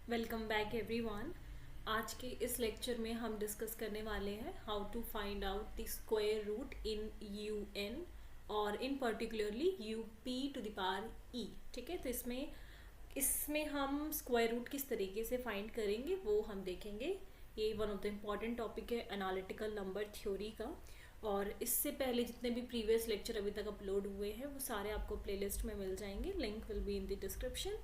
Welcome back everyone. आज के इस लेक्चर में हम डिस्कस करने वाले हैं how to find out the square root in U N और in particularly U P to the power E. ठीक है, तो इसमें हम स्क्वायर रूट किस तरीके से फाइंड करेंगे वो हम देखेंगे। ये one of the important topic है एनालिटिकल नंबर थ्योरी का, और इससे पहले जितने भी प्रीवियस लेक्चर अभी तक अपलोड हुए हैं वो सारे आपको प्लेलिस्ट में मिल जाएंगे। Link will be in the description.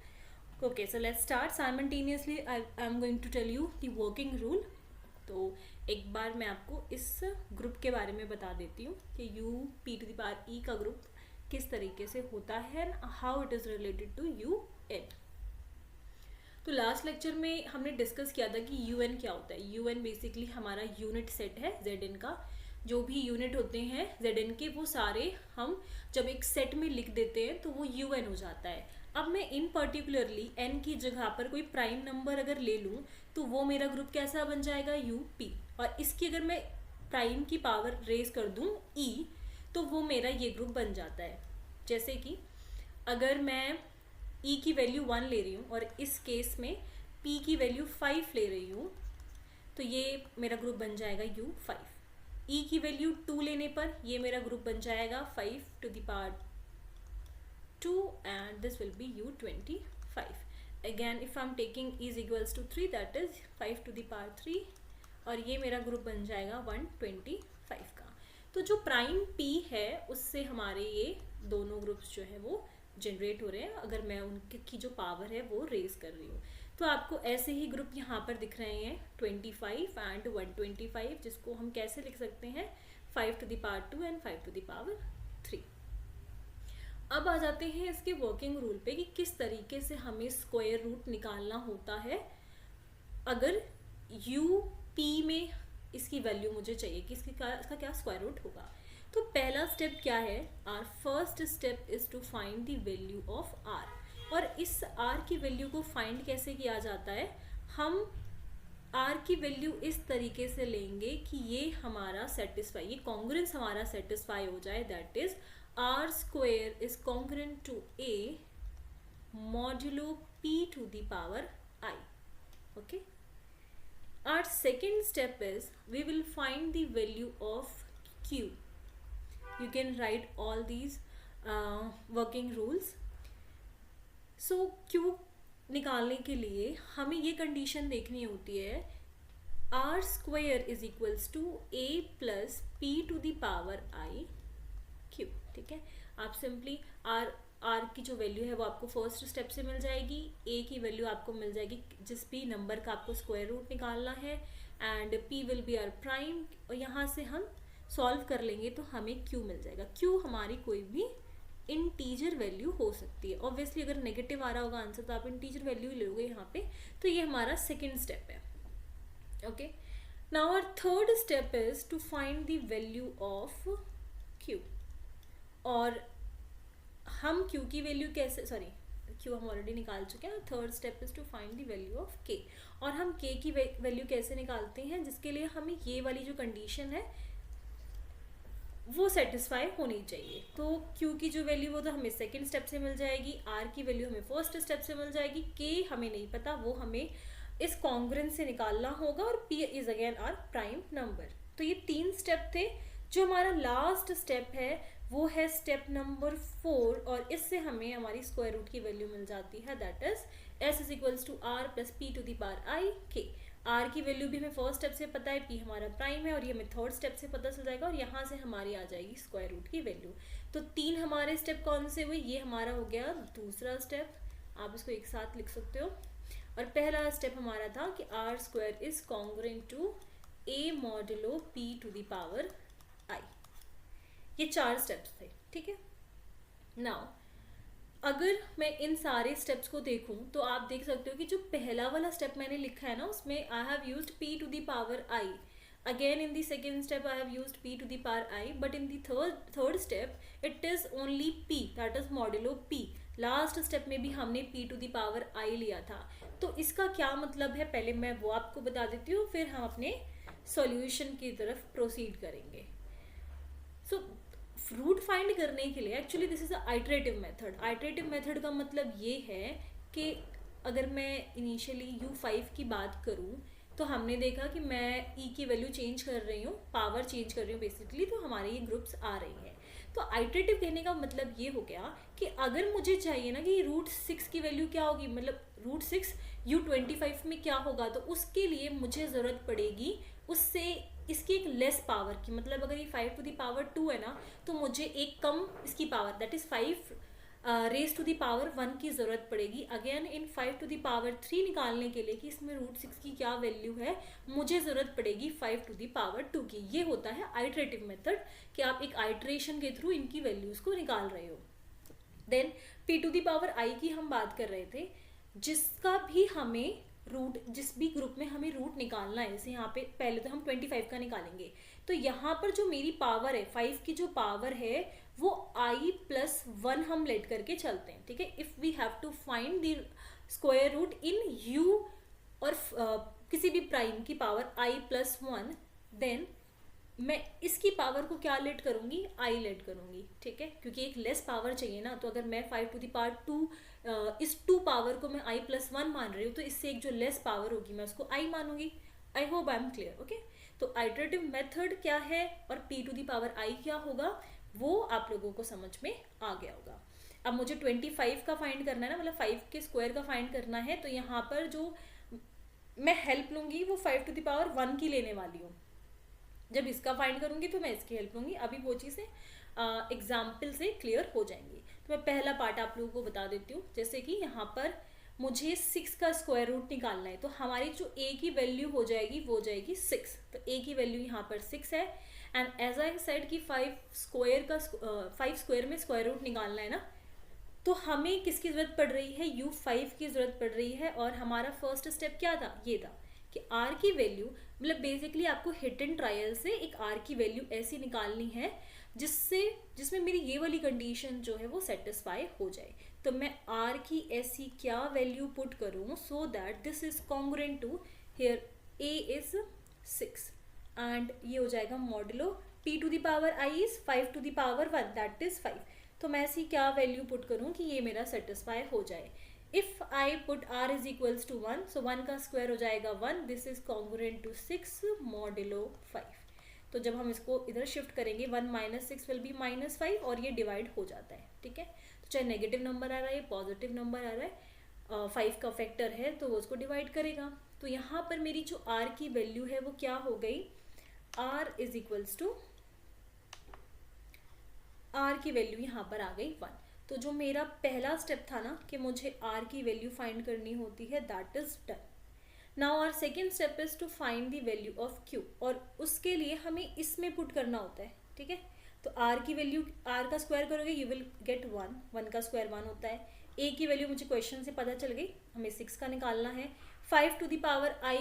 Okay, so let's start. Simultaneously I'm going to tell you the working rule. तो एक बार मैं आपको इस ग्रुप के बारे में बता देती हूँ कि U P to the power E का ग्रुप किस तरीके से होता है, how it is related to U N. तो लास्ट लेक्चर में हमने डिस्कस किया था कि यू एन क्या होता है। यू एन बेसिकली हमारा यूनिट सेट है जेड एन का। जो भी यूनिट होते हैं जेड एन के वो सारे हम जब एक सेट में लिख देते हैं तो वो यू एन हो जाता है। अब मैं इन पर्टिकुलरली एन की जगह पर कोई प्राइम नंबर अगर ले लूँ तो वो मेरा ग्रुप कैसा बन जाएगा, यू पी। और इसकी अगर मैं प्राइम की पावर रेज कर दूँ ई तो वो मेरा ये ग्रुप बन जाता है। जैसे कि अगर मैं ई की वैल्यू 1 ले रही हूँ और इस केस में पी की वैल्यू 5 ले रही हूँ तो ये मेरा ग्रुप बन जाएगा यू 5। ई की वैल्यू 2 लेने पर ये मेरा ग्रुप बन जाएगा 5 to the power 2 and this will be u25. Again if I'm taking e is equals to 3, that is 5 to the power 3 और ये मेरा ग्रुप बन जाएगा 125 का। तो जो प्राइम p है उससे हमारे ये दोनों ग्रुप्स जो है वो जनरेट हो रहे हैं अगर मैं उनकी जो पावर है वो रेज कर रही हूँ। तो आपको ऐसे ही ग्रुप यहाँ पर दिख रहे हैं 25 एंड 125, जिसको हम कैसे लिख सकते हैं 5 to the power 2 and 5 to the power 3। अब आ जाते हैं इसके वर्किंग रूल पे कि किस तरीके से हमें स्क्वायर रूट निकालना होता है अगर यू पी में इसकी वैल्यू मुझे चाहिए कि इसका क्या स्क्वायर रूट होगा। तो पहला स्टेप क्या है, r first step is to find the value of r. और इस आर की वैल्यू को फाइंड कैसे किया जाता है, हम आर की वैल्यू इस तरीके से लेंगे कि ये हमारा सेटिस्फाई, ये कॉन्ग्रुएंस हमारा सेटिस्फाई हो जाए, that is r square is congruent to a modulo p to the power I. Okay. Our second step is we will find the value of q. You can write all these working rules. So q निकालने के लिए हमें ये condition देखनी होती है, r square is equals to a plus p to the power I Q. ठीक है, आप सिंपली आर की जो वैल्यू है वो आपको फर्स्ट स्टेप से मिल जाएगी, ए की वैल्यू आपको मिल जाएगी जिस भी नंबर का आपको स्क्वायर रूट निकालना है, and p will be r prime. और यहाँ से हम सॉल्व कर लेंगे तो हमें क्यू मिल जाएगा। क्यू हमारी कोई भी इंटीजर वैल्यू हो सकती है। ऑब्वियसली अगर नेगेटिव आ रहा होगा आंसर तो आप इंटीजर वैल्यू लोगे यहाँ पे। तो ये हमारा सेकेंड स्टेप है। Okay, now our third step is to find the value of q. और हम q की वैल्यू कैसे, q हम ऑलरेडी निकाल चुके हैं। Third step is to find the value of k। और हम k की वैल्यू कैसे निकालते हैं, जिसके लिए हमें ये वाली जो कंडीशन है वो सेटिस्फाई होनी चाहिए। तो q की जो वैल्यू वो तो हमें सेकंड स्टेप से मिल जाएगी, r की वैल्यू हमें फर्स्ट स्टेप से मिल जाएगी, k हमें नहीं पता, वो हमें इस कॉन्ग्रुएंस से निकालना होगा, और p is again r prime number. तो ये 3 स्टेप थे। जो हमारा लास्ट स्टेप है वो है स्टेप नंबर 4, और इससे हमें हमारी स्क्वायर रूट की वैल्यू मिल जाती है, that is s is equals to r plus p to the power i k। r की वैल्यू भी हमें फर्स्ट स्टेप से पता है, p हमारा प्राइम है, और ये हमें थर्ड स्टेप से पता चल जाएगा, और यहाँ से हमारी आ जाएगी स्क्वायर रूट की वैल्यू। तो 3 हमारे स्टेप कौन से हुए, ये हमारा हो गया दूसरा स्टेप, आप इसको एक साथ लिख सकते हो। और पहला स्टेप हमारा था कि r square is congruent to a modulo p to the power i। ये 4 स्टेप्स थे। ठीक है, नाउ अगर मैं इन सारे स्टेप्स को देखूं तो आप देख सकते हो कि जो पहला वाला स्टेप मैंने लिखा है ना उसमें I have used p to the power i। Again in the second step I have used p to the power i, but in the third step it is only p, that is modulo p। Last step में भी हमने p to the power i लिया था। तो इसका क्या मतलब है पहले मैं वो आपको बता देती हूँ, फिर हम अपने सॉल्यूशन की तरफ प्रोसीड करेंगे। सो रूट फाइंड करने के लिए actually this is a iterative method. Iterative method का मतलब ये है कि अगर मैं इनिशियली u5 की बात करूँ तो हमने देखा कि मैं e की वैल्यू चेंज कर रही हूँ, पावर चेंज कर रही हूँ बेसिकली, तो हमारे ये ग्रुप्स आ रही हैं। तो आइटरेटिव कहने का मतलब ये हो गया कि अगर मुझे चाहिए ना कि √6 की वैल्यू क्या होगी, मतलब √6 u25 में क्या होगा, तो उसके लिए मुझे ज़रूरत पड़ेगी उससे इसकी एक लेस पावर की। मतलब अगर ये 5⁻2 है ना, तो मुझे एक कम इसकी power that is 5 raised to the power 1 की ज़रूरत पड़ेगी। अगेन इन 5⁻3 निकालने के लिए कि इसमें √6 की क्या वैल्यू है, मुझे ज़रूरत पड़ेगी 5⁻2 की। ये होता है आइटरेटिव मेथड कि आप एक आइटरेशन के थ्रू इनकी वैल्यूज़ को निकाल रहे हो। देन p⁻i की हम बात कर रहे थे, जिसका भी हमें रूट, जिस भी ग्रुप में हमें रूट निकालना है, जैसे यहाँ पे पहले तो हम 25 का निकालेंगे, तो यहाँ पर जो मेरी पावर है 5 की जो पावर है वो i+1 हम लेट करके चलते हैं, ठीक है। If we have to find the square root in u और किसी भी प्राइम की पावर i+1, देन मैं इसकी पावर को क्या लेट करूंगी, आई लेट करूंगी, ठीक है, क्योंकि एक लेस पावर चाहिए ना। तो अगर मैं 5⁻2 इस 2 पावर को मैं i+1 मान रही हूँ, तो इससे एक जो लेस पावर होगी मैं उसको i मानूंगी। I hope I am clear, okay. तो आइटरेटिव मेथड क्या है और p⁻i क्या होगा वो आप लोगों को समझ में आ गया होगा। अब मुझे 25 का फाइंड करना है ना, मतलब 5 के स्क्वायर का फाइंड करना है, तो यहाँ पर जो मैं हेल्प लूंगी वो 5⁻1 की लेने वाली हूँ। जब इसका फाइंड करूंगी तो मैं इसकी हेल्प लूंगी। अभी वो चीज़ें एग्जाम्पल से क्लियर हो जाएंगी। तो मैं पहला पार्ट आप लोगों को बता देती हूँ। जैसे कि यहाँ पर मुझे 6 का स्क्वायर रूट निकालना है, तो हमारी जो a की वैल्यू हो जाएगी वो हो जाएगी 6। तो a की वैल्यू यहाँ पर 6 है। एंड एज आई सेड कि 5 स्क्वायर में स्क्वायर रूट निकालना है ना, तो हमें किसकी ज़रूरत पड़ रही है, u5 की ज़रूरत पड़ रही है। और हमारा फर्स्ट स्टेप क्या था, ये था कि r की वैल्यू, मतलब बेसिकली आपको हिट एंड ट्रायल से एक r की वैल्यू ऐसी निकालनी है जिसमें मेरी ये वाली कंडीशन जो है वो सेटिस्फाई हो जाए। तो मैं r की ऐसी क्या वैल्यू पुट करूँ so that this is congruent to here a is 6 and ये हो जाएगा modulo p⁻i is 5⁻1 that is 5। तो मैं ऐसी क्या वैल्यू पुट करूँ कि ये मेरा सेटिस्फाई हो जाए। If I put r is equals to 1, so 1 का स्क्वायर हो जाएगा 1, this is congruent to 6 modulo 5। तो जब हम इसको इधर शिफ्ट करेंगे 1 - 6 विल बी -5 और ये डिवाइड हो जाता है, ठीक है। तो चाहे नेगेटिव नंबर आ रहा है पॉजिटिव नंबर आ रहा है, 5 का फैक्टर है तो वो उसको डिवाइड करेगा। तो यहाँ पर मेरी जो r की वैल्यू है वो क्या हो गई, r is equals to, r की वैल्यू यहाँ पर आ गई 1। तो जो मेरा पहला स्टेप था ना कि मुझे r की वैल्यू फाइंड करनी होती है, that is done. Now our second step is to find the value of q, और उसके लिए हमें इसमें पुट करना होता है, ठीक है। तो r की वैल्यू, r का स्क्वायर करोगे यू विल गेट 1 का स्क्वायर 1 होता है। a की वैल्यू मुझे क्वेश्चन से पता चल गई, हमें 6 का निकालना है। p⁻i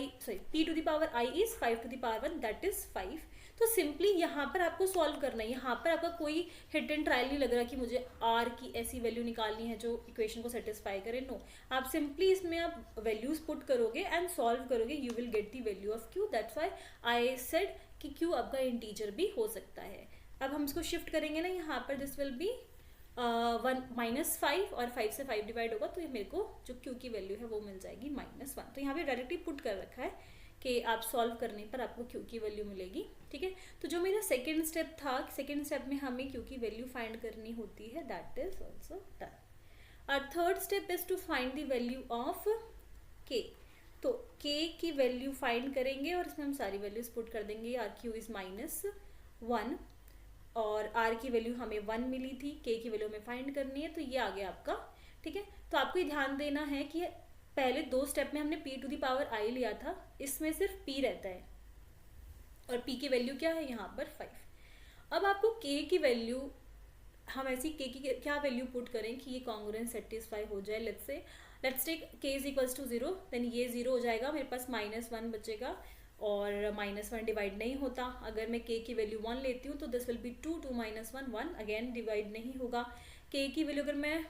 is 5⁻1 that is 5। तो सिंपली यहाँ पर आपको सॉल्व करना है। यहाँ पर आपका कोई हिट एंड ट्रायल नहीं लग रहा कि मुझे r की ऐसी वैल्यू निकालनी है जो इक्वेशन को सेटिस्फाई करे, नो। आप सिंपली इसमें आप वैल्यूज पुट करोगे एंड सॉल्व करोगे, you will get the value of q। That's why I said कि q आपका इंटीजर भी हो सकता है। अब हम इसको शिफ्ट करेंगे ना, यहाँ पर दिस विल बी 5 और 5 से 5 डिवाइड होगा, तो ये मेरे को जो q की वैल्यू है वो मिल जाएगी -1। तो यहाँ पे डायरेक्टली पुट कर रखा है कि आप सॉल्व करने पर आपको q की वैल्यू मिलेगी, ठीक है। तो जो मेरा सेकेंड स्टेप था, सेकेंड स्टेप में हमें q की वैल्यू फाइंड करनी होती है, दैट इज ऑल्सो डन। और third step is to find the value of k। तो k की वैल्यू फाइंड करेंगे और इसमें हम सारी वैल्यूज पुट कर देंगे। q इज -1 और r की वैल्यू हमें 1 मिली थी, k की वैल्यू हमें फाइंड करनी है, तो ये आ गया आपका, ठीक है। तो आपको ये ध्यान देना है कि पहले 2 स्टेप में हमने p⁻i लिया था, इसमें सिर्फ p रहता है और p की वैल्यू क्या है यहाँ पर 5। अब आपको k की वैल्यू, हम ऐसी k की क्या वैल्यू पुट करें कि ये कॉन्ग्रुएंस सेटिस्फाई हो जाए। Let's take k is equals to 0, then ये 0 हो जाएगा, मेरे पास -1 बचेगा और -1 डिवाइड नहीं होता। अगर मैं k की वैल्यू 1 लेती हूँ तो this will B 2 - 1 again divide नहीं होगा। k की वैल्यू अगर मैं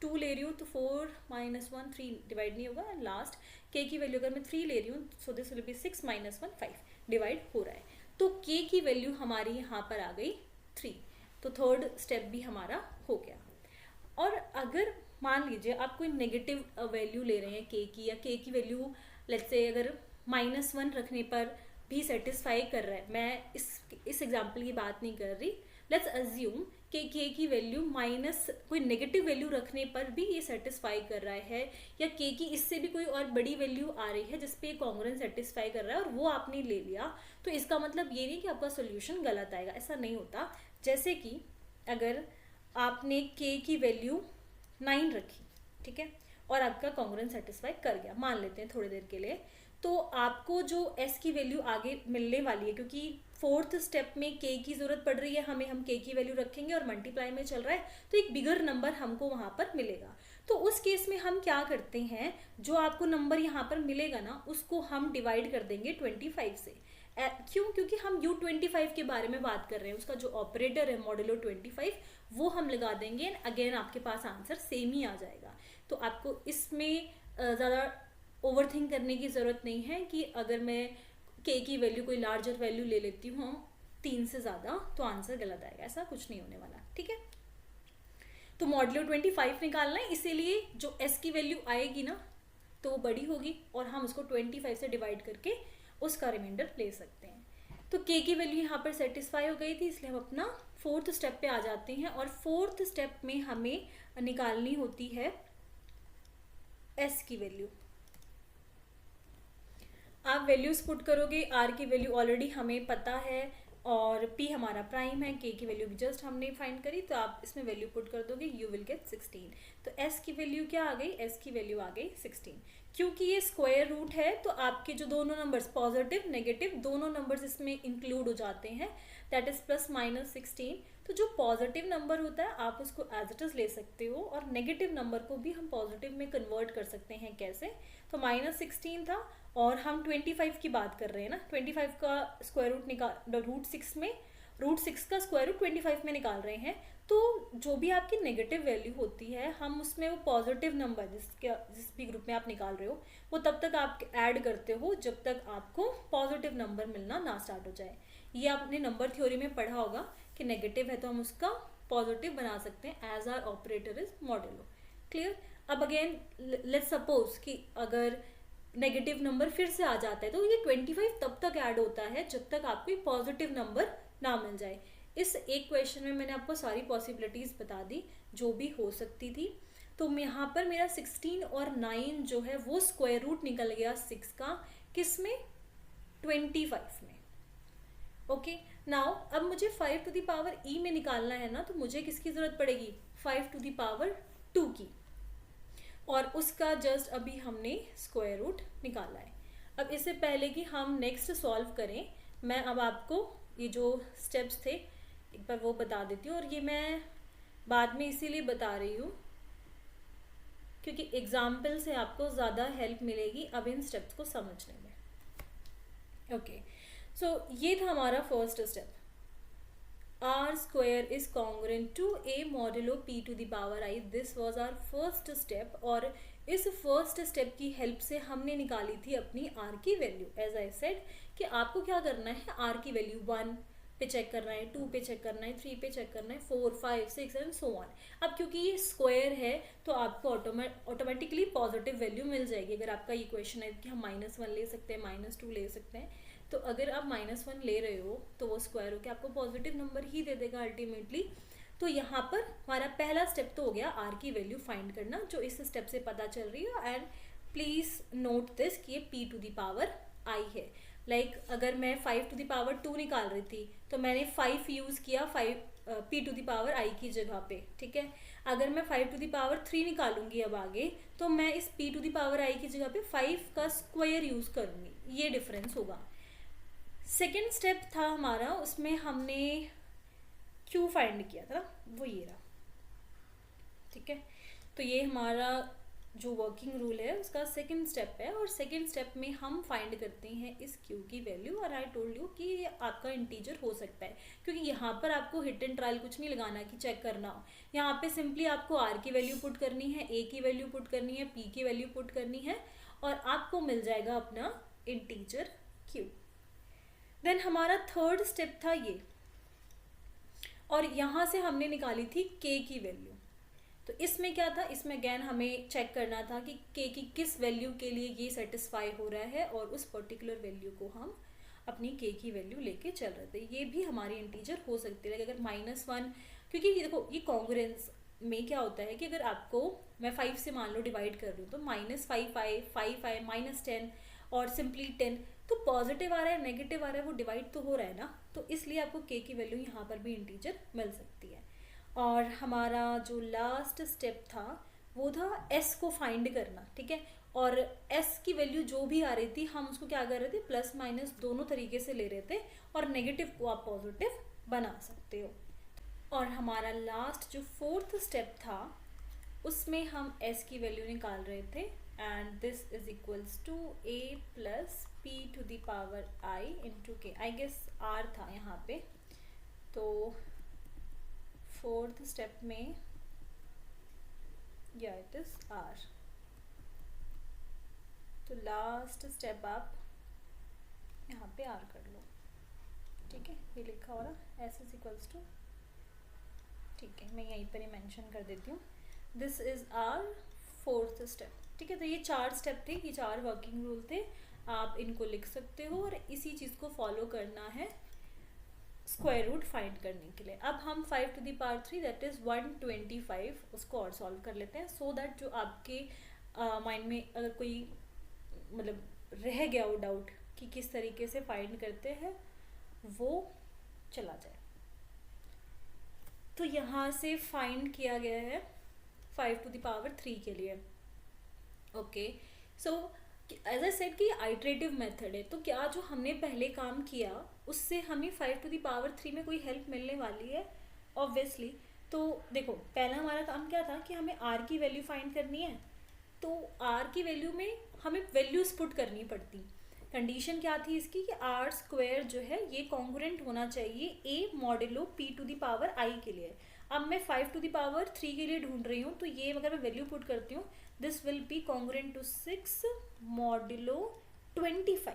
2 ले रही हूँ तो 4 - 1 3 डिवाइड नहीं होगा। लास्ट k की वैल्यू अगर मैं 3 ले रही हूँ so this will B 6 - 1 5 divide हो रहा है। तो k की वैल्यू हमारी यहाँ पर आ गई 3। तो थर्ड स्टेप भी हमारा हो गया। और अगर मान लीजिए आप कोई नेगेटिव वैल्यू ले रहे हैं के की, या के की वैल्यू लेट्स से अगर -1 रखने पर भी सेटिस्फाई कर रहा है, मैं इस एग्जाम्पल की बात नहीं कर रही, लेट्स अज्यूम कि के की वैल्यू माइनस कोई नेगेटिव वैल्यू रखने पर भी ये सेटिस्फाई कर रहा है, या के की इससे भी कोई और बड़ी वैल्यू आ रही है जिसपे ये कॉन्ग्रुएंट सेटिस्फाई कर रहा है और वो आपने ले लिया, तो इसका मतलब ये नहीं कि आपका सोल्यूशन गलत आएगा, ऐसा नहीं होता। जैसे कि अगर आपने के की वैल्यू 9 रखी, ठीक है, और आपका कॉन्ग्रुएंट सेटिस्फाई कर गया, मान लेते हैं थोड़ी देर के लिए, तो आपको जो एस की वैल्यू आगे मिलने वाली है, क्योंकि फोर्थ स्टेप में के की जरूरत पड़ रही है हमें, हम के की वैल्यू रखेंगे और मल्टीप्लाई में चल रहा है, तो एक बिगर नंबर हमको वहां पर मिलेगा। तो उस केस में हम क्या करते हैं, जो आपको नंबर यहाँ पर मिलेगा ना, उसको हम डिवाइड कर देंगे 25 से। क्यों? क्योंकि हम U25 के बारे में बात कर रहे हैं, उसका जो ऑपरेटर है मॉडुलो 25 वो हम लगा देंगे, एंड अगेन आपके पास आंसर सेम ही आ जाएगा। तो आपको इसमें ज़्यादा ओवरथिंक करने की ज़रूरत नहीं है कि अगर मैं के की वैल्यू कोई लार्जर वैल्यू ले लेती हूँ 3 से ज़्यादा तो आंसर गलत आएगा, ऐसा कुछ नहीं होने वाला, ठीक है। तो मॉडुलो 25 निकालना है, इसीलिए जो एस की वैल्यू आएगी ना तो वो बड़ी होगी और हम उसको 25 से डिवाइड करके उसका रिमाइंडर ले सकते हैं। तो के की वैल्यू यहाँ पर सेटिस्फाई हो गई थी, इसलिए हम अपना फोर्थ स्टेप पे आ जाते हैं, और फोर्थ स्टेप में हमें निकालनी होती है एस की वैल्यू। आप वैल्यूज पुट करोगे, आर की वैल्यू ऑलरेडी हमें पता है और पी हमारा प्राइम है, के की वैल्यू भी जस्ट हमने फाइंड करी, तो आप इसमें वैल्यू पुट कर दोगे, यू विल गेट 16। तो एस की वैल्यू क्या आ गई, एस की वैल्यू आ गई 16। क्योंकि ये स्क्वायर रूट है तो आपके जो दोनों नंबर्स पॉजिटिव नेगेटिव दोनों नंबर्स इसमें इंक्लूड हो जाते हैं, दैट इज +/16। तो जो पॉजिटिव नंबर होता है आप उसको एज इट इज ले सकते हो, और नेगेटिव नंबर को भी हम पॉजिटिव में कन्वर्ट कर सकते हैं। कैसे? तो -16 था और हम 25 की बात कर रहे हैं ना, 25 का स्क्वायर रूट निकाल √6 में, √6 का स्क्वायर रूट 25 में निकाल रहे हैं, तो जो भी आपकी नेगेटिव वैल्यू होती है हम उसमें वो पॉजिटिव नंबर जिस भी ग्रुप में आप निकाल रहे हो वो तब तक आप ऐड करते हो जब तक आपको पॉजिटिव नंबर मिलना ना स्टार्ट हो जाए। ये आपने नंबर थ्योरी में पढ़ा होगा कि नेगेटिव है तो हम उसका पॉजिटिव बना सकते हैं as our operator is modulo. Clear? अब अगेन लेट्स सपोज कि अगर नेगेटिव नंबर फिर से आ जाता है तो ये 25 तब तक ऐड होता है जब तक आपको पॉजिटिव नंबर ना मिल जाए। इस एक क्वेश्चन में मैंने आपको सारी पॉसिबिलिटीज बता दी जो भी हो सकती थी। तो यहाँ पर मेरा 16 और 9 जो है वो स्क्वायर रूट निकल गया 6 का, किस में? 25 में। ओके, नाउ अब मुझे 5 टू द पावर ई में निकालना है ना, तो मुझे किसकी जरूरत पड़ेगी? 5 टू द पावर 2 की, और उसका जस्ट अभी हमने स्क्वायर रूट निकाला है। अब इससे पहले कि हम नेक्स्ट सॉल्व करें, मैं अब आपको ये जो स्टेप्स थे एक बार वो बता देती हूँ, और ये मैं बाद में इसीलिए बता रही हूँ क्योंकि एग्जाम्पल से आपको ज़्यादा हेल्प मिलेगी अब इन स्टेप्स को समझने में। ओके, सो ये था हमारा first step, r square is congruent to a modulo p to the power i. This was our first step, और इस फर्स्ट स्टेप की हेल्प से हमने निकाली थी अपनी आर की वैल्यू। एज आई सेड कि आपको क्या करना है, आर की वैल्यू 1 पे चेक करना है, 2 पे चेक करना है, 3 पे चेक करना है, 4, 5, 6 एंड सो ऑन। अब क्योंकि ये स्क्वायर है तो आपको ऑटोमेटिकली पॉजिटिव वैल्यू मिल जाएगी। अगर आपका ये क्वेश्चन है कि हम -1 ले सकते हैं, -2 ले सकते हैं, तो अगर आप -1 ले रहे हो तो वो स्क्वायर होकर आपको पॉजिटिव नंबर ही दे देगा अल्टीमेटली। तो यहाँ पर हमारा पहला स्टेप तो हो गया आर की वैल्यू फाइंड करना, जो इस स्टेप से पता चल रही है। एंड प्लीज नोट दिस कि ये p to the power i है। लाइक अगर मैं 5 टू द पावर 2 निकाल रही थी तो मैंने 5 यूज किया p to the power i की जगह पे, ठीक है। अगर मैं 5 टू द पावर 3 निकालूंगी अब आगे, तो मैं इस p to the power i की जगह पे 5 का स्क्वायर यूज करूंगी, ये डिफरेंस होगा। सेकेंड स्टेप था हमारा, उसमें हमने क्यू फाइंड किया था, वो ये रहा, ठीक है। तो ये हमारा जो वर्किंग रूल है उसका सेकंड स्टेप है, और सेकंड स्टेप में हम फाइंड करते हैं इस क्यू की वैल्यू। और आई टोल्ड यू कि ये आपका इंटीजर हो सकता है, क्योंकि यहाँ पर आपको हिट एंड ट्रायल कुछ नहीं लगाना कि चेक करना हो। यहाँ पे सिंपली आपको आर की वैल्यू पुट करनी है, ए की वैल्यू पुट करनी है, पी की वैल्यू पुट करनी है, और आपको मिल जाएगा अपना इंटीजर क्यू। देन हमारा थर्ड स्टेप था ये, और यहाँ से हमने निकाली थी के की वैल्यू। तो इसमें क्या था, इसमें अगेन हमें चेक करना था कि के की किस वैल्यू के लिए ये सेटिस्फाई हो रहा है और उस पर्टिकुलर वैल्यू को हम अपनी के की वैल्यू लेके चल रहे थे। ये भी हमारी इंटीजर हो सकती है, अगर -1, क्योंकि ये देखो ये कॉन्ग्रुएंस में क्या होता है कि अगर आपको मैं 5 से मान लो डिवाइड कर रही हूँ तो -5 आए, 5 आए, -10 और सिंपली 10, तो पॉजिटिव आ रहा है नेगेटिव आ रहा है वो डिवाइड तो हो रहा है ना, तो इसलिए आपको के की वैल्यू यहाँ पर भी इंटीजर मिल सकती है। और हमारा जो लास्ट स्टेप था वो था एस को फाइंड करना, ठीक है। और एस की वैल्यू जो भी आ रही थी हम उसको क्या कर रहे थे, प्लस माइनस दोनों तरीके से ले रहे थे और नेगेटिव को आप पॉजिटिव बना सकते हो। और हमारा लास्ट जो 4th स्टेप था उसमें हम एस की वैल्यू निकाल रहे थे, and this is equals to a plus p to the power i into k, I guess r था यहाँ पे। तो 4th स्टेप में या इट इज r, तो लास्ट स्टेप आप यहाँ पे r कर लो, ठीक है। ये लिखा हो रहा s इज इक्वल्स टू, ठीक है, मैं यहीं पर ही मेंशन कर देती हूँ, this is are 4th step, ठीक है। तो ये 4 स्टेप थे, ये 4 वर्किंग रूल थे, आप इनको लिख सकते हो और इसी चीज़ को फॉलो करना है स्क्वायर रूट फाइंड करने के लिए। अब हम 5 to the power 3 that is 125 उसको और सॉल्व कर लेते हैं, सो दैट जो आपके माइंड में अगर कोई मतलब रह गया हो डाउट कि किस तरीके से फाइंड करते हैं वो चला जाए। तो यहाँ से फाइंड किया गया है 5 टू द पावर 3 के लिए, okay. So as I said कि आइटरेटिव मेथड है, तो क्या जो हमने पहले काम किया उससे हमें 5 टू द पावर 3 में कोई हेल्प मिलने वाली है? ऑब्वियसली। तो देखो पहला हमारा काम क्या था कि हमें r की वैल्यू फाइंड करनी है, तो r की वैल्यू में हमें वैल्यूज पुट करनी पड़ती। कंडीशन क्या थी इसकी कि आर स्क्वायर जो है ये कॉन्ग्रुएंट होना चाहिए a modulo p to the power i के लिए। अब मैं 5 टू द पावर 3 के लिए ढूंढ रही हूँ, तो ये अगर मैं वैल्यू पुट करती हूँ this will be congruent to 6 modulo 25।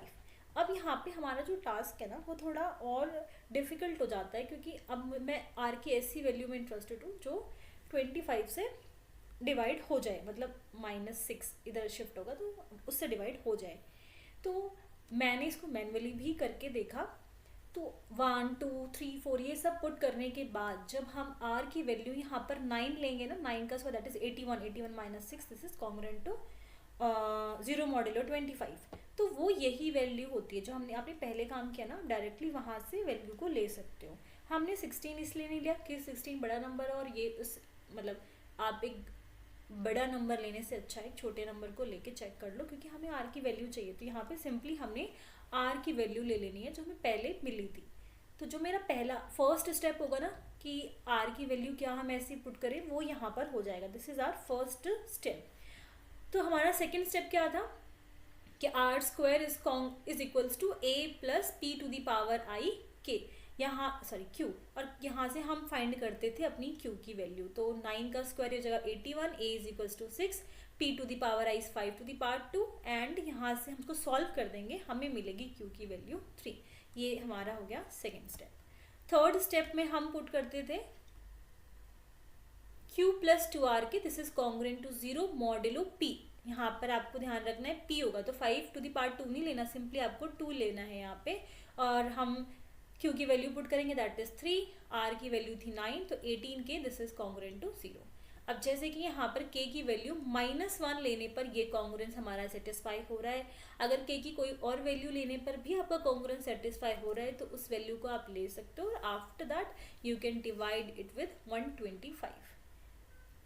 अब यहाँ पे हमारा जो टास्क है ना वो थोड़ा और डिफिकल्ट हो जाता है, क्योंकि अब मैं आर की ऐसी वैल्यू में इंटरेस्टेड हूँ जो 25 से डिवाइड हो जाए, मतलब -6 इधर शिफ्ट होगा तो उससे डिवाइड हो जाए। तो मैंने इसको मैन्युअली भी करके देखा, तो 1 2 3 4 ये सब पुट करने के बाद जब हम r की वैल्यू यहाँ पर 9 लेंगे ना, 9 का square that is 81 -6 this is congruent to 0 modulo 25। तो वो यही वैल्यू होती है जो हमने आपने पहले काम किया ना, डायरेक्टली वहाँ से वैल्यू को ले सकते हो। हमने 16 इसलिए नहीं लिया कि 16 बड़ा नंबर है और ये उस मतलब आप एक बड़ा नंबर लेने से अच्छा एक छोटे नंबर को लेके चेक कर लो, क्योंकि हमें r की वैल्यू चाहिए। तो यहाँ पे सिंपली हमने r की वैल्यू ले लेनी है जो हमें पहले मिली थी। तो जो मेरा पहला फर्स्ट स्टेप होगा ना कि r की वैल्यू क्या हम ऐसे पुट करें, वो यहाँ पर हो जाएगा। This is our first step. तो हमारा सेकेंड स्टेप क्या था कि r square is equals to a plus p to the power i के, यहाँ सॉरी q, और यहाँ से हम फाइंड करते थे अपनी q की वैल्यू। तो 9 का स्क्वायर हो जाएगा 81, a is equals to 6, p to the power i is 5 to the power 2, and यहाँ से हम उसको सॉल्व कर देंगे, हमें मिलेगी q की वैल्यू 3। ये हमारा हो गया सेकेंड स्टेप। थर्ड स्टेप में हम पुट करते थे q प्लस 2r के, this is congruent to 0 modulo p। यहाँ पर आपको ध्यान रखना है p होगा, तो 5 टू द पावर 2 नहीं लेना, सिंपली आपको 2 लेना है यहाँ पे। और हम q की वैल्यू पुट करेंगे दैट इज 3, r की वैल्यू थी 9, तो 18 के दिस इज कॉन्ग्रुएंट टू 0। अब जैसे कि यहाँ पर k की वैल्यू -1 लेने पर ये कॉन्ग्रुएंस हमारा सेटिस्फाई हो रहा है, अगर k की कोई और वैल्यू लेने पर भी आपका कॉन्ग्रुएंस सेटिस्फाई हो रहा है तो उस वैल्यू को आप ले सकते हो, और after that you can divide it with 125,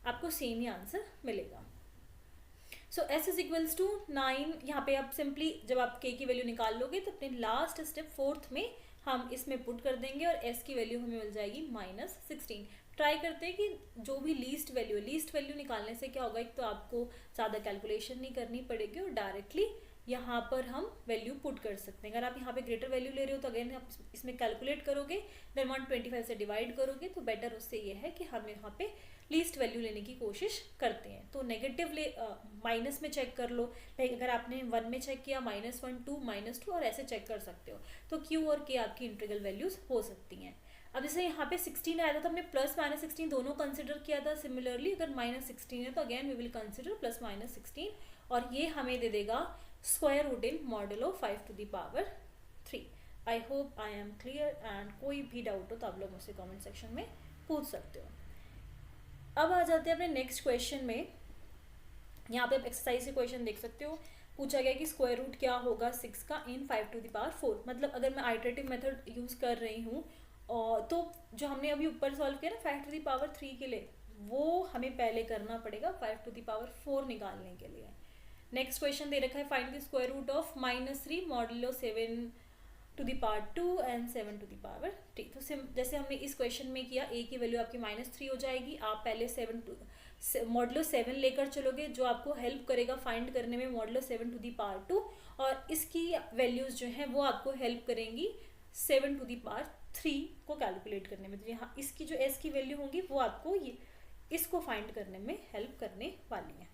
आपको सेम ही आंसर मिलेगा। सो s इज इक्वल्स टू 9। यहाँ पे आप सिंपली जब आप k की वैल्यू निकाल लोगे तो अपने लास्ट स्टेप फोर्थ में हम इसमें पुट कर देंगे और s की वैल्यू हमें मिल जाएगी -16। ट्राई करते हैं कि जो भी लीस्ट वैल्यू निकालने से क्या होगा, एक तो आपको ज़्यादा कैलकुलेशन नहीं करनी पड़ेगी और डायरेक्टली यहाँ पर हम वैल्यू पुट कर सकते हैं। अगर आप यहाँ पे ग्रेटर वैल्यू ले रहे हो तो अगेन आप इसमें कैलकुलेट करोगे, देन 125 से डिवाइड करोगे, तो बेटर उससे ये है कि हम यहाँ पे लीस्ट वैल्यू लेने की कोशिश करते हैं। तो नेगेटिव माइनस में चेक कर लो, लाइक अगर आपने 1 में चेक किया -1 2 -2 और ऐसे चेक कर सकते हो। तो q और k आपकी इंटीग्रल वैल्यूज हो सकती हैं। अब जैसे यहाँ पे 16 आया था तो हमने प्लस माइनस 16 दोनों कंसिडर किया था। सिमिलरली अगर माइनस 16 है तो again we will consider plus minus 16 और ये हमें दे देगा square root in modulo 5 to the power 3। I hope I am clear and कोई भी डाउट हो तो आप लोग मुझसे कमेंट सेक्शन में पूछ सकते हो। अब आ जाते हैं अपने नेक्स्ट क्वेश्चन में। यहाँ पे आप एक्सरसाइज से क्वेश्चन देख सकते हो। पूछा गया कि स्क्वायर रूट क्या होगा 6 का इन 5 टू द पावर 4। मतलब अगर मैं आइटरेटिव मेथड यूज़ कर रही हूँ और तो जो हमने अभी ऊपर सॉल्व किया ना 5 टू द पावर 3 के लिए, वो हमें पहले करना पड़ेगा 5 टू द पावर 4 निकालने के लिए। नेक्स्ट क्वेश्चन दे रखा है find the square root of -3 modulo 7 to the power 2 and 7 to the power 3। तो जैसे हमने इस क्वेश्चन में किया, ए की वैल्यू आपकी -3 हो जाएगी। आप पहले 7 मॉडुलो 7 लेकर चलोगे जो आपको हेल्प करेगा फाइंड करने में मॉडुलो 7 टू द पावर 2, और इसकी वैल्यूज जो हैं वो आपको हेल्प करेंगी 7 टू द पावर 3 को कैलकुलेट करने में। तो यहाँ इसकी जो एस की वैल्यू होंगी वो आपको ये इसको फाइंड करने में हेल्प करने वाली है।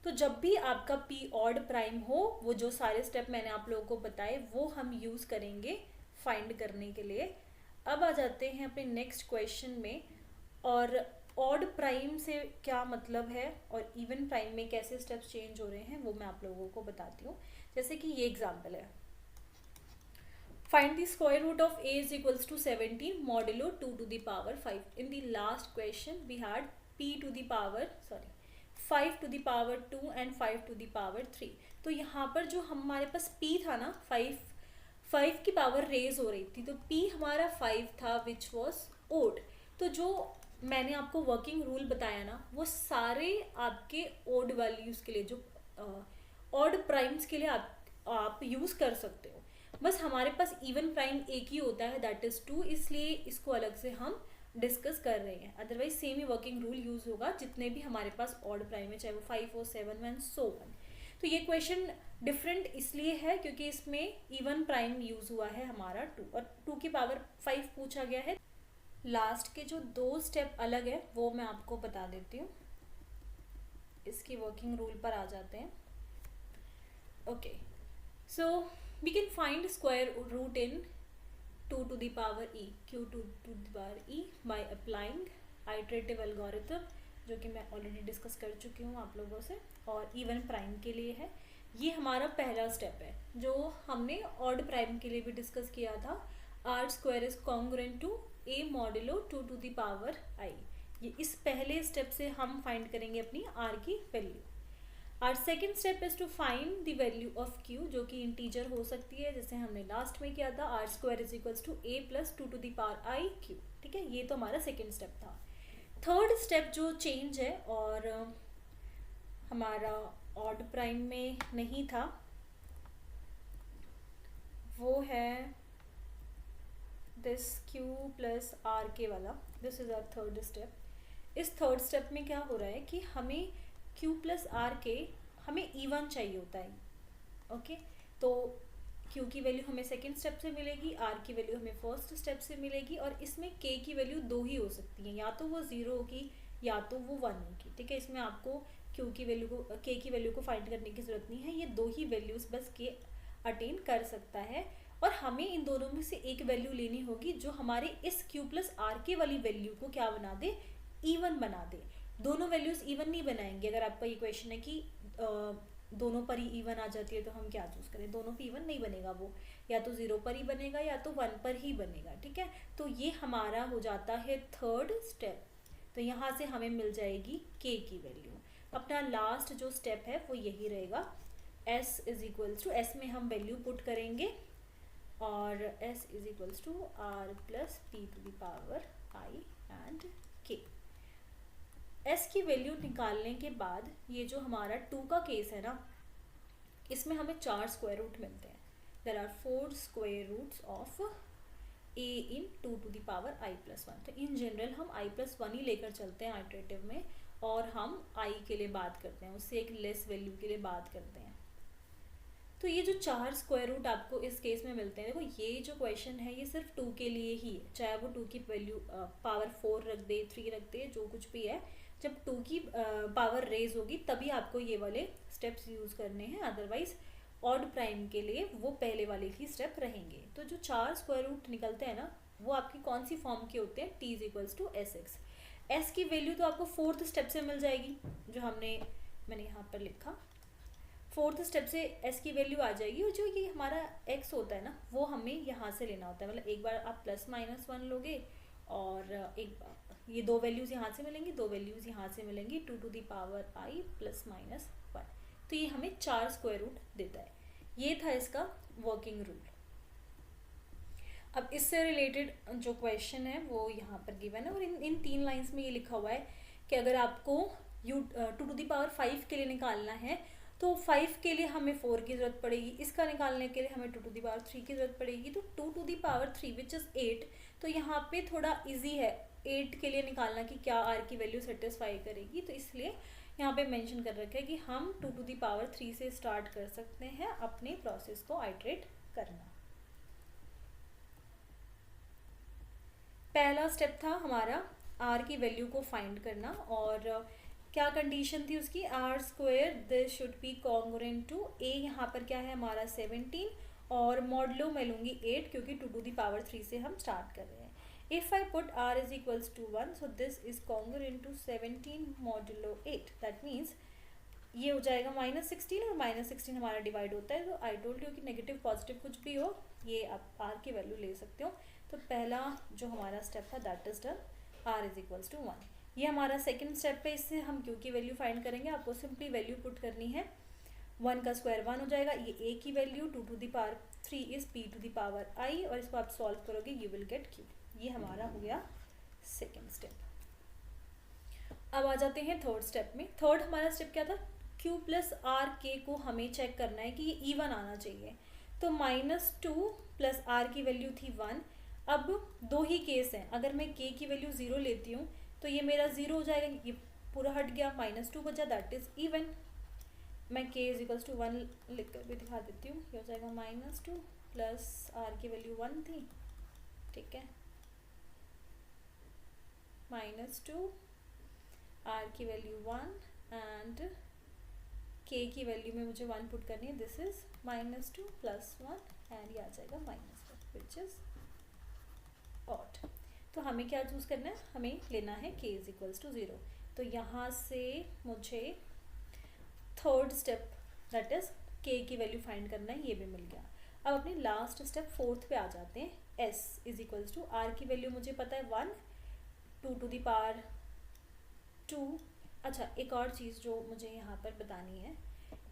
तो जब भी आपका पी ऑड प्राइम हो, वो जो सारे स्टेप मैंने आप लोगों को बताए वो हम यूज़ करेंगे फाइंड करने के लिए। अब आ जाते हैं अपने नेक्स्ट क्वेश्चन में। और ऑड प्राइम से क्या मतलब है और इवन प्राइम में कैसे स्टेप्स चेंज हो रहे हैं वो मैं आप लोगों को बताती हूँ। जैसे कि ये एग्जाम्पल है, find the square root of a is equals to 17 modulo 2 to the power 5। In the last question we had p to the power 5 to the power 2 and 5 to the power 3। तो यहाँ पर जो हमारे पास p था ना, 5 की power raise हो रही थी, तो p हमारा 5 था विच वॉज ओड। तो जो मैंने आपको वर्किंग रूल बताया ना, वो सारे आपके ओड वैल्यूज़ के लिए, जो ऑड प्राइम्स के लिए आप यूज़ कर सकते हो। बस हमारे पास इवन प्राइम एक ही होता है, दैट इज़ 2, इसलिए इसको अलग से हम डिस्कस कर रहे हैं। अदरवाइज सेम ही वर्किंग रूल यूज होगा जितने भी हमारे पास ऑड प्राइम है, चाहे वो 5 हो, 7 एंड सो वन। तो ये क्वेश्चन डिफरेंट इसलिए है क्योंकि इसमें इवन प्राइम यूज हुआ है हमारा 2 और 2 की पावर 5 पूछा गया है। लास्ट के जो 2 स्टेप अलग है वो मैं आपको बता देती हूँ। इसकी वर्किंग रूल पर आ जाते हैं। Okay, so we can find square root in 2 to the power e, q to the power e by applying iterative algorithm, जो कि मैं ऑलरेडी डिस्कस कर चुकी हूँ आप लोगों से, और इवन प्राइम के लिए है। ये हमारा पहला स्टेप है जो हमने ऑड प्राइम के लिए भी डिस्कस किया था। R square is congruent to a modulo 2 to the power i। ये इस पहले स्टेप से हम फाइंड करेंगे अपनी r की value. Our second step is to find the value of q, जो कि इंटीजर हो सकती है जैसे हमने लास्ट में किया था, r square is equals to a plus 2 to the power i q। ठीक है, ये तो हमारा सेकेंड स्टेप था। थर्ड स्टेप जो चेंज है और हमारा ऑड प्राइम में नहीं था, वो है दिस q प्लस r के वाला। This is our third step. इस थर्ड स्टेप में क्या हो रहा है कि हमें q प्लस आर के हमें इवन चाहिए होता है। ओके, तो q की वैल्यू हमें सेकेंड स्टेप से मिलेगी, r की वैल्यू हमें फर्स्ट स्टेप से मिलेगी, और इसमें k की वैल्यू 2 ही हो सकती है, या तो वो 0 होगी या तो वो 1 होगी। ठीक है, इसमें आपको q की वैल्यू को k की वैल्यू को फाइंड करने की ज़रूरत नहीं है, ये 2 ही वैल्यूज़ बस k अटेन कर सकता है। और हमें इन दोनों में से एक वैल्यू लेनी होगी जो हमारे इस q प्लस आर के वाली वैल्यू को क्या बना दे, इवन बना दे। दोनों वैल्यूज इवन नहीं बनाएंगे। अगर आपका ये क्वेश्चन है कि दोनों पर ही इवन आ जाती है तो हम क्या चूज करें, दोनों पे इवन नहीं बनेगा, वो या तो 0 पर ही बनेगा या तो 1 पर ही बनेगा। ठीक है, तो ये हमारा हो जाता है थर्ड स्टेप। तो यहाँ से हमें मिल जाएगी k की वैल्यू। अपना लास्ट जो स्टेप है वो यही रहेगा, s is equals to, s में हम वैल्यू पुट करेंगे और s is equals to r plus p to the power i and k। s की वैल्यू निकालने के बाद ये जो हमारा 2 का केस है ना, इसमें हमें 4 स्क्वायर रूट मिलते हैं। There are 4 square roots of a in 2 to the power i plus 1। तो इन जनरल हम i प्लस 1 ही लेकर चलते हैं आइटरेटिव में, और हम i के लिए बात करते हैं, उससे एक लेस वैल्यू के लिए बात करते हैं। तो ये जो 4 स्क्वायर रूट आपको इस केस में मिलते हैं, देखो ये जो क्वेश्चन है ये सिर्फ 2 के लिए ही है, चाहे वो 2 की वैल्यू पावर 4 रख दे, 3 रख दे, जो कुछ भी है, जब 2 की पावर रेज होगी तभी आपको ये वाले स्टेप्स यूज करने हैं। अदरवाइज ऑड प्राइम के लिए वो पहले वाले ही स्टेप रहेंगे। तो जो 4 स्क्वायर रूट निकलते हैं ना, वो आपकी कौन सी फॉर्म के होते हैं, t is equals to s x. S की वैल्यू तो आपको फोर्थ स्टेप से मिल जाएगी, जो मैंने यहाँ पर लिखा, फोर्थ स्टेप से एस की वैल्यू आ जाएगी। और जो ये हमारा एक्स होता है ना, वो हमें यहाँ से लेना होता है। मतलब एक बार आप प्लस माइनस वन लोगे और ये दो वैल्यूज़ यहाँ से मिलेंगी, दो वैल्यूज़ यहाँ से मिलेंगी, 2 to the power i plus minus one. तो ये हमें 4 स्क्वायर रूट देता है। ये था इसका वर्किंग रूल। अब इससे रिलेटेड जो क्वेश्चन है वो यहाँ पर गिवन है, और इन 3 लाइंस में ये लिखा हुआ है कि अगर आपको टू टू द पावर 5 के लिए निकालना है तो 5 के लिए हमें 4 की ज़रूरत पड़ेगी, इसका निकालने के लिए हमें 2 टू द पावर 3 की ज़रूरत पड़ेगी। तो 2 to the power 3 which is 8, तो यहाँ पे थोड़ा इजी है 8 के लिए निकालना कि क्या आर की वैल्यू सेटिस्फाई करेगी। तो इसलिए यहाँ पे मेंशन कर रखा है कि हम 2 टू द पावर 3 से स्टार्ट कर सकते हैं अपने प्रोसेस को आइटरेट करना। पहला स्टेप था हमारा आर की वैल्यू को फाइंड करना, और क्या कंडीशन थी उसकी, R square this should be congruent to A, यहाँ पर क्या है हमारा 17, और मॉडलो मैं लूँगी 8 क्योंकि 2 टू द पावर 3 से हम स्टार्ट कर रहे हैं। If I put r is equals to 1, so this is congruent to 17 modulo 8, that means ये हो जाएगा -16, और -16 हमारा डिवाइड होता है। तो आई टोल्ड यू कि नेगेटिव पॉजिटिव कुछ भी हो, ये आप आर की वैल्यू ले सकते हो। तो पहला जो हमारा स्टेप था that is done, r is equals to 1। ये हमारा सेकंड स्टेप है, इससे हम क्यू की वैल्यू फाइंड करेंगे। आपको सिंपली वैल्यू पुट करनी है, 1 का स्क्वायर 1 हो जाएगा, ये ए की value 2 to the power 3 is P to the power I, और इसको आप सॉल्व करोगे यू विल गेट क्यू। ये हमारा हो गया सेकेंड स्टेप। अब आ जाते हैं थर्ड स्टेप में। थर्ड हमारा स्टेप क्या था, क्यू प्लस आर के को हमें चेक करना है कि ये इवन आना चाहिए। तो -2 प्लस आर की वैल्यू थी 1। अब दो ही केस हैं, अगर मैं k की वैल्यू 0 लेती हूँ तो ये मेरा 0 हो जाएगा, ये पूरा हट गया, -2 बचा, दैट इज इवन। मैं k इज इक्वल्स टू 1 लिख कर भी दिखा देती हूँ, ये हो जाएगा -2 प्लस आर की वैल्यू 1 थी, ठीक है, -2 आर की वैल्यू 1 एंड k की वैल्यू में मुझे 1 पुट करनी है, दिस इज -2 प्लस 1 एंड ये आ जाएगा -1 विच इज ऑड। तो हमें क्या चूज करना है, हमें लेना है k इज इक्वल्स टू 0। तो यहाँ से मुझे third step that is k की वैल्यू फाइंड करना है, ये भी मिल गया। अब अपने लास्ट स्टेप फोर्थ पे आ जाते हैं। s is equals to r की वैल्यू मुझे पता है 1, 2 टू द पावर 2। अच्छा, एक और चीज़ जो मुझे यहाँ पर बतानी है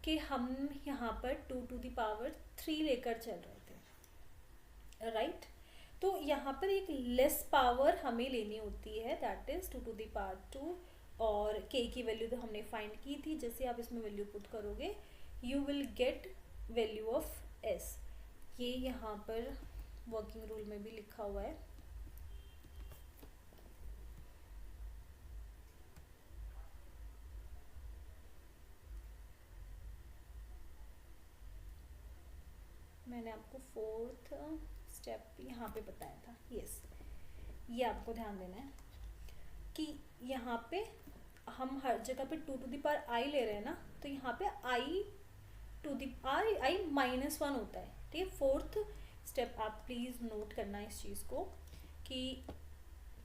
कि हम यहाँ पर 2 टू द पावर 3 लेकर चल रहे थे, राइट? तो यहाँ पर एक लेस पावर हमें लेनी होती है, that is 2 to the power 2, और k की वैल्यू तो हमने फाइंड की थी। जैसे आप इसमें वैल्यू पुट करोगे you will get value of s। ये यहाँ पर वर्किंग रूल में भी लिखा हुआ है। मैंने आपको फोर्थ स्टेप यहाँ पे बताया था, यस। ये आपको ध्यान देना है कि यहाँ पे हम हर जगह पे 2 टू द पावर आई ले रहे हैं ना, तो यहाँ पे आई टू द आई -1 होता है, ठीक है। फोर्थ स्टेप आप प्लीज़ नोट करना इस चीज़ को कि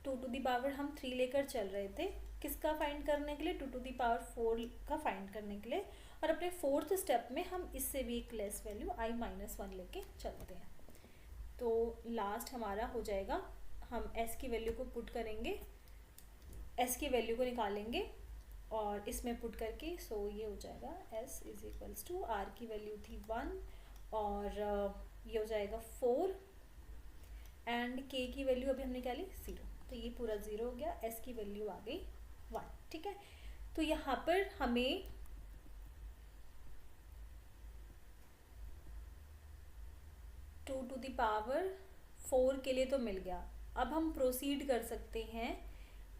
2 टू द पावर हम 3 लेकर चल रहे थे, किसका फाइंड करने के लिए, 2 टू द पावर 4 का फाइंड करने के लिए। और अपने फोर्थ स्टेप में हम इससे भी एक लेस वैल्यू i-1 लेके चलते हैं। तो लास्ट हमारा हो जाएगा, हम s की वैल्यू को पुट करेंगे, s की वैल्यू को निकालेंगे और इसमें पुट करके, सो ये हो जाएगा s is equals to r की वैल्यू थी 1 और ये हो जाएगा 4 एंड k की वैल्यू अभी हमने क्या ली 0, तो ये पूरा 0 हो गया, s की वैल्यू आ गई 1, ठीक है। तो यहाँ पर हमें टू टू द पावर 4 के लिए तो मिल गया। अब हम प्रोसीड कर सकते हैं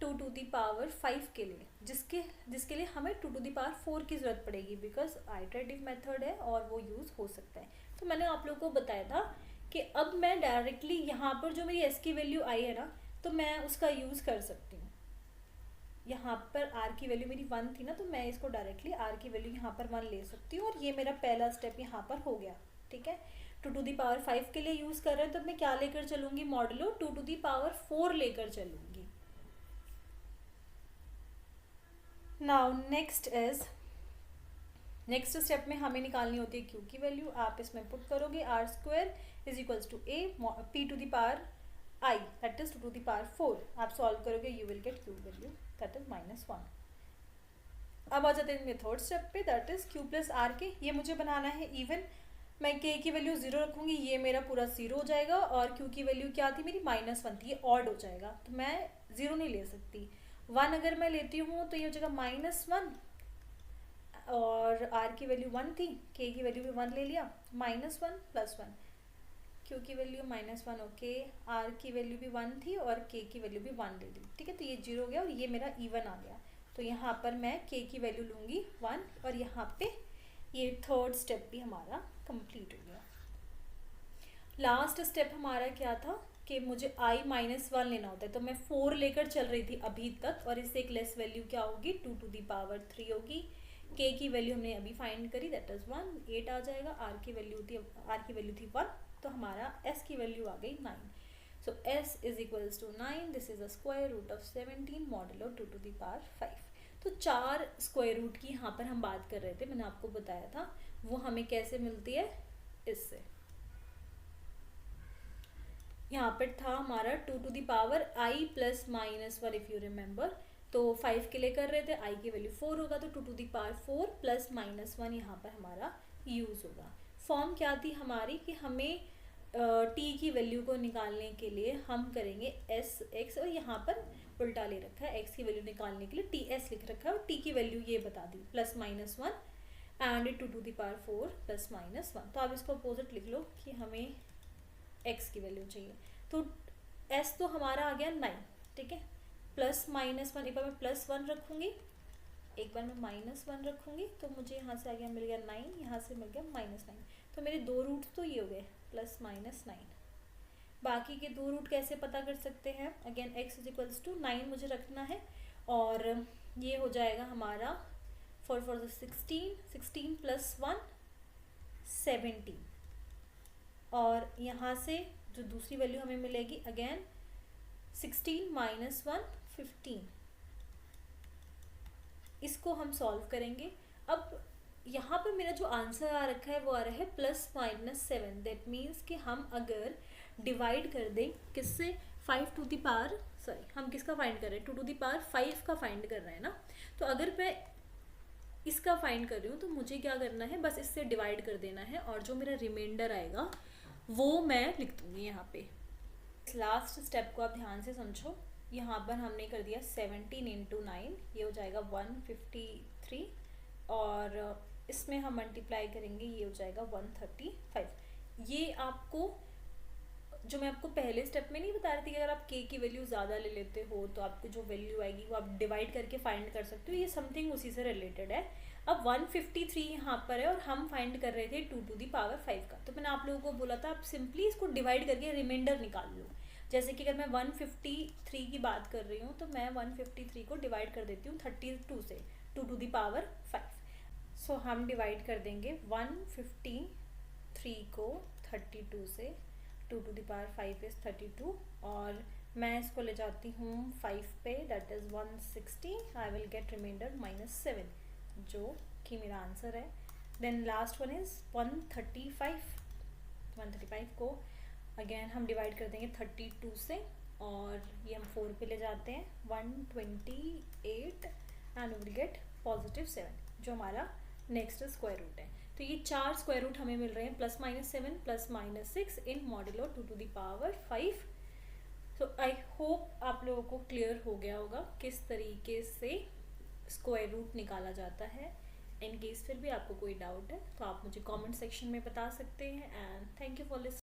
2 टू द पावर 5 के लिए, जिसके लिए हमें 2 टू द पावर 4 की ज़रूरत पड़ेगी, बिकॉज आइटरेटिव मेथड है और वो यूज़ हो सकता है। तो मैंने आप लोगों को बताया था कि अब मैं डायरेक्टली यहाँ पर जो मेरी s की वैल्यू आई है ना, तो मैं उसका यूज़ कर सकती हूँ। यहाँ पर r की वैल्यू मेरी 1 थी ना, तो मैं इसको डायरेक्टली r की वैल्यू यहाँ पर 1 ले सकती हूँ और ये मेरा पहला स्टेप यहाँ पर हो गया, ठीक है। 2⁵ के लिए यूज कर रहे हैं तो मैं क्या लेकर चलूंगी, मॉडुलो 2⁴ लेकर चलूंगी। नाउ नेक्स्ट स्टेप में हमें निकालनी होती है क्यू की वैल्यू। आप इसमें पुट करोगे r² is equals to a p⁻i that is 2⁴। आप सॉल्व करोगे you will get q value that is -1। अब आ जाते हैं थर्ड स्टेप पे, that is q plus r के। ये मुझे बनाना है इवन, मैं k की वैल्यू 0 रखूंगी, ये मेरा पूरा 0 हो जाएगा, और q की वैल्यू क्या थी मेरी -1 थी, ये ऑड हो जाएगा, तो मैं 0 नहीं ले सकती। 1 अगर मैं लेती हूँ तो ये हो जाएगा -1, और r की वैल्यू 1 थी, k की वैल्यू भी 1 ले लिया, -1 + 1, q की वैल्यू -1, ओके, r की वैल्यू भी 1 थी और k की वैल्यू भी 1 ले ली, ठीक है। तो ये 0 हो गया और ये मेरा इवन आ गया, तो यहाँ पर मैं k की वैल्यू लूँगी 1, और यहाँ पे ये थर्ड स्टेप भी हमारा कंप्लीट हो गया। लास्ट स्टेप हमारा क्या था कि मुझे i-1 लेना होता है, तो मैं 4 लेकर चल रही थी अभी तक, और इससे एक लेस वैल्यू क्या होगी 2⁵ होगी। k की वैल्यू हमने अभी फाइंड करी दैट इज 1, 8 आ जाएगा। r की वैल्यू थी 1, तो हमारा s की वैल्यू आ गई 9। So s is equals to 9, this is √of 17 modulo 2⁵। तो 4 स्क्वायर रूट की यहाँ पर हम बात कर रहे थे, मैंने आपको बताया था वो हमें कैसे मिलती है, इससे। यहाँ पर था हमारा 2⁵i + -1 इफ यू रिमेम्बर, तो 5 के लिए कर रहे थे, i की वैल्यू 4 होगा, तो 2⁴ + -1 यहाँ पर हमारा यूज होगा। फॉर्म क्या थी हमारी कि हमें t की वैल्यू को निकालने के लिए हम करेंगे sx, और यहाँ पर उल्टा ले रखा है, x की वैल्यू निकालने के लिए ts लिख रखा है, और t की वैल्यू ये बता दी +-1 एंड 2⁵ + -1। तो आप इसको अपोजिट लिख लो कि हमें x की वैल्यू चाहिए, तो s तो हमारा आ गया 9, ठीक है, +-1, एक बार मैं +1 रखूँगी, एक बार मैं -1 रखूँगी, तो मुझे यहाँ से आ गया, मिल गया 9, यहाँ से मिल गया -9, तो मेरे 2 रूट तो ये हो गए +-9। बाकी के 2 रूट कैसे पता कर सकते हैं, again x is equals to 9 मुझे रखना है, और ये हो जाएगा हमारा 4 × 16 + 1 17, और यहाँ से जो दूसरी वैल्यू हमें मिलेगी अगेन 16 - 1 15, इसको हम सॉल्व करेंगे। अब यहाँ पर मेरा जो आंसर आ रखा है वो आ रहा है +-7, दैट मीन्स कि हम अगर डिवाइड कर दें किससे, हम किसका फाइंड कर रहे हैं, 2⁵ का फाइंड कर रहे हैं ना, तो अगर मैं इसका फाइंड कर रही हूँ तो मुझे क्या करना है, बस इससे डिवाइड कर देना है, और जो मेरा रिमाइंडर आएगा वो मैं लिख दूँगी यहाँ पे। इस लास्ट स्टेप को आप ध्यान से समझो, यहाँ पर हमने कर दिया 17 × 9, ये हो जाएगा 153, और इसमें हम मल्टीप्लाई करेंगे, ये हो जाएगा 135। ये आपको जो मैं आपको पहले स्टेप में नहीं बता रही थी कि अगर आप k की वैल्यू ज़्यादा ले लेते हो तो आपको जो वैल्यू आएगी वो आप डिवाइड करके फाइंड कर सकते हो, ये समथिंग उसी से रिलेटेड है। अब 153 यहाँ पर है और हम फाइंड कर रहे थे 2⁵ का, तो मैंने आप लोगों को बोला था आप सिंपली इसको डिवाइड करके रिमाइंडर निकाल लो। जैसे कि अगर मैं 153 की बात कर रही हूँ तो मैं 153 को डिवाइड कर देती हूँ 32 से 2⁵। सो हम डिवाइड कर देंगे 153 को 32 से, 2⁵ इज 32, और मैं इसको ले जाती हूँ 5 पे, that is 160, I will get remainder -7 जो कि मेरा आंसर है। देन लास्ट वन इज 135 को अगेन हम डिवाइड कर देंगे 32 से, और ये हम 4 पे ले जाते हैं 128 एंड विल गेट +7 जो हमारा नेक्स्ट स्क्वायर रूट है। तो ये 4 स्क्वायर रूट हमें मिल रहे हैं +-7 +-6 इन मॉडुलो 2⁵। सो आई होप आप लोगों को क्लियर हो गया होगा किस तरीके से स्क्वायर रूट निकाला जाता है। इन केस फिर भी आपको कोई डाउट है तो आप मुझे कमेंट सेक्शन में बता सकते हैं, and thank you for listening.